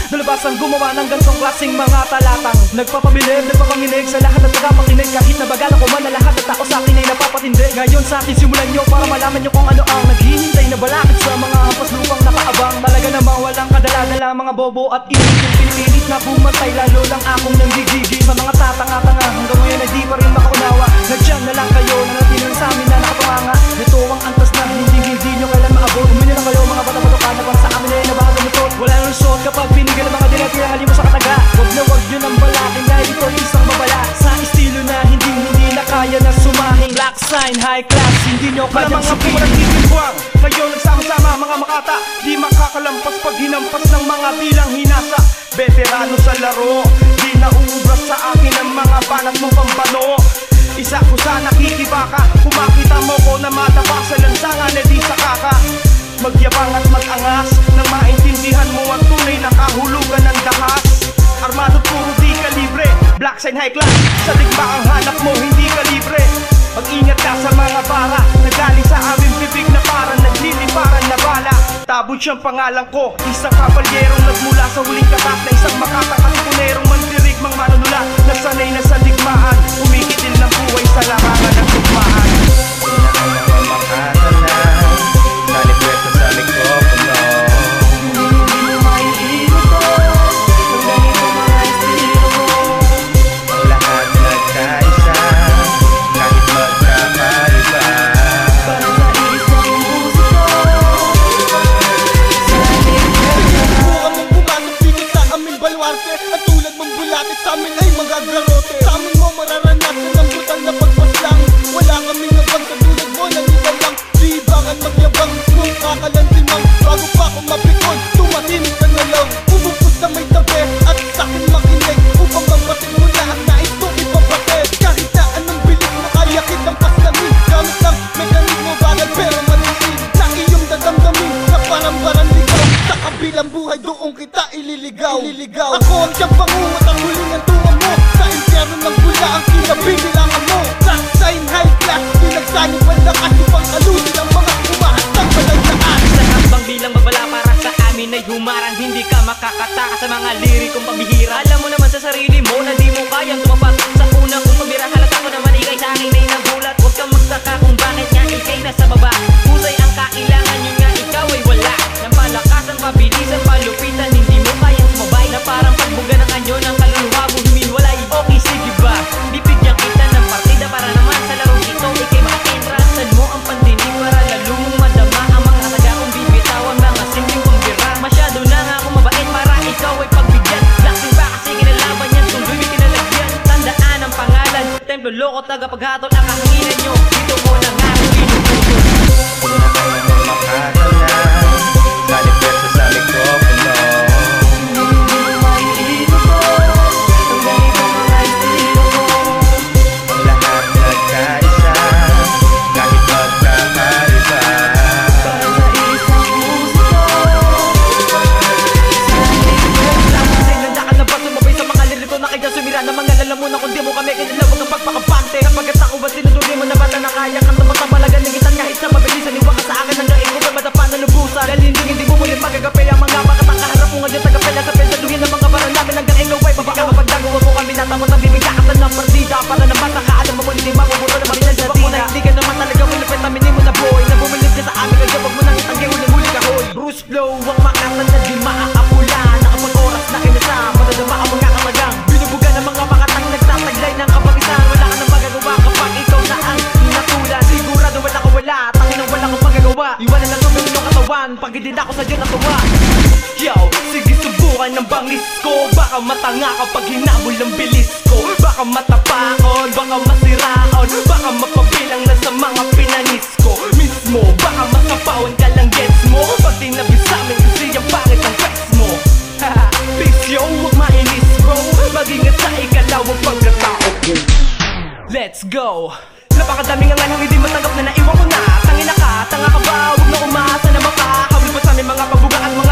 Nalabasang gumawa ng gantong klaseng mga talatang nagpapabilib, nagpapanginig sa lahat at nagpapakinig. Kahit nabagala ko man na lahat at tao sa akin ay napapatindi. Ngayon sa akin simulan nyo para malaman nyo kung ano ang naghihintay na balakid sa mga hampas lupang nakaabang. Talaga namang walang kadala-dala mga bobo at initin pinipilit na bumantay. Lalo lang akong nanggigigil sa mga tatanga-tanga. Hanggang ngayon ay di pa rin makaunawa. Nagdiyan na lang kayo na natinin sa amin na nakapanganga. Ito ang antas na hindi nyo kailan maabot. Umili lang kayo mga bata-batukan na para sa amin ay nabahagamot. Wala nang lusot kapag binigyan ng mga dinatirahan mo sa kataga. Wag nyo nang balakin dahil ito isang babala. Sa estilo na hindi na kaya na sumahing. Black sign, high class, hindi nyo kayang sabihin. Walang titibuang, kayo nagsama-sama mga makata. Di makakalampas pag hinampas ng mga bilang hinasa. Veterano sa laro, di nauubras sa akin ang mga banat mong pambano. Isa ko sa nakikibaka, kung makita mo ko na matapa sa lansangan, edi sa kaka. Magyabang at mag-angas nang maintindihan mo ang tunay na kahulugan ng dahas. Armado puro di kalibre, black sign high class. Sa digma ang hanap mo hindi kalibre. Mag-ingat ka sa mga bara na galing sa aming bibig na parang nagliliparan na bala. Tabon siyang pangalan ko, isang kabalyerong nagmula sa huling katas na isang makatang katipunerong mandirigmang manunulat. Nasanay na sa digmaan, umikitil ng buhay sa larangan ng tugmaan. At tulad mong bulatis sa amin ay magagrarote. Sa amin mo mararanasan ng brutal na pagpaslang. Wala kaming nabang sa tulad mo naniwalang libangan magyabang mong kakalantimang. Bago pa ako mapikon, tumatinig ka na lang. Umupos na may tabi at sa'kin makinig upang mabatid mo na ang nais kong ipabatid. Kahit na anong bilis mo kaya kitang paslangin. Gamit ng mekanismo bagal pero matisin na iyong dadamdamin na parang ligaw. Sa kabilang buhay doon kita ililigaw. Ako ang siyang panguhat ang huling ang tuwa mo. Sa impyerno ng bula ang kinabibilangan mo. Black sign high class, di nagsayang panlakas upang alusin ang mga umahastang balaglaan. Isang hambang bilang babala para sa amin ay humarang. Hindi ka makakataka sa mga lirikong pambihira. Alam mo naman sa sarili mo na di mo kayang tumapat. Sa una kong pabira halata ko naman ikay sa akin ay nagulat. Huwag kang magtaka kung bakit nga ikay nasa baba. Husay ang kailangan yun nga ikaw ay wala. Ng palakasan, pabilisan, palupitan, hindi mo kayang sumabay. Na parang pagbuga ng anyo ng kaluluwa mo humiwalay. Okay sige ba, bibigyan kita ng partida para naman sa larong ito ikay makaentrasan mo ang pandinig para lalo mong madama ang mga taga kong bibitawan. Mga simpleng pambira, masyado na nga akong mabait para ikaw ay pagbigyan. Blackpink ba kasi kinalaban yan, tuloy may kinalagyan. Tandaan ang pangalan, templo loko tagapaghatol ang kahanginan nyo. Dito ko na nga ako inututo. Una kayo na makakala, kalipesa sa mikropono. Ang lahat nagkaisa, kahit magkakaiba. Para sa isang puso Lasing handa ka na ba sumabay sa mga liriko na kaya sumira na mga lalamunan kung di mo kami kinala. Huwag kang pagpakabante kapag at ako ba sinutuloy mo na bata na bangis ko. Baka matanga kapag hinabol ang bilis ko. Baka matapaon, baka masiraon, baka mapabilang na sa mga pinanis ko mismo. Baka masapawan ka lang gets mo pag tinabi sa'min kasi ang pangit ang pes mo. Haha, peace yo, huwag mainis bro. Mag-ingat sa ikalawang pagkatao ko. Let's go. Napakadaming ang anong hindi matanggap na naiwan ko na. Tangina ka, tanga ka ba? Huwag na umasa na makahawil pa sa aming mga pagbuga at mga